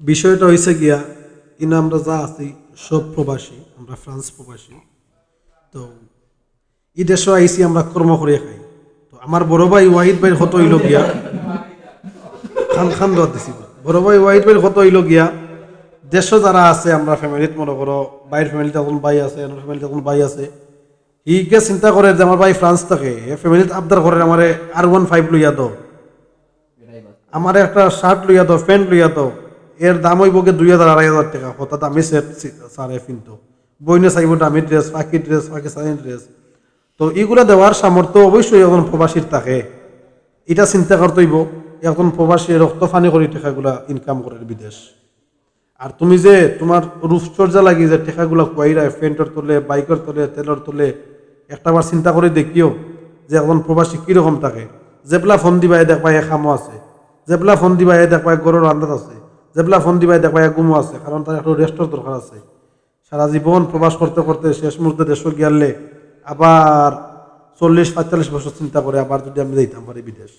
বিষয়টা হয়েছে গিয়া ইনা আমরা যা আছি সব প্রবাসী, আমরা ফ্রান্স প্রবাসী। তো এই দেশে আইসি আমরা কর্ম করে খাই। তো আমার বড় ভাই ওয়াহিদ ভাইয়ের কত হইল গিয়া খান খান দর দিছি বড় ভাই ওয়াহিদ ভাইয়ের কত হইল গিয়া দেশে যারা আছে আমরা ফ্যামিলিত মনে করো বাইরের ফ্যামিলিতে এখন ভাই আছে, আমার ফ্যামিলিতে এখন ভাই আছে। হিকে চিন্তা করে যে আমার ভাই ফ্রান্স থাকে, ফ্যামিলিত আবদার করে আমারে R15 লইয়া দাও, আমার একটা শার্ট লইয়া দাও, প্যান্ট লইয়া দাও। এর দাম হইব গে 2,000-2,500 টাকা। হঠাৎ আমি সেট সারে কিন্তু বইনে চাইব দামি ড্রেস, পাকিস্তানি ড্রেস। তো এগুলা দেওয়ার সামর্থ্য অবশ্যই এখন প্রবাসীর থাকে। এটা চিন্তা করতেইব এখন প্রবাসী রক্ত ফানি করে টেকাগুলা ইনকাম করে বিদেশ। আর তুমি যে তোমার রূপচর্যা লাগি যে টেকাগুলা কুয়াইরা ফ্রেন্টের তোলে, বাইকের তোলে, তেলের তোলে, একটাবার চিন্তা করে দেখিও যে এখন প্রবাসী কিরকম থাকে। যেবেলা ফোন দিবা দেখবা এক খামো আছে, যেবেলা ফোন দিবা দেখবা গরুর আন্দাজ আছে, যেবেলা ফোন দিবা দেখবা গুমো আছে, কারণ তার একটা রেস্টর দরকার আছে। সারা জীবন প্রবাস করতে করতে শেষ মুহূর্তে দেশ গিয়ালে আবার 40-45 বছর চিন্তা করে আবার যদি আমি যাইতাম পারি বিদেশ।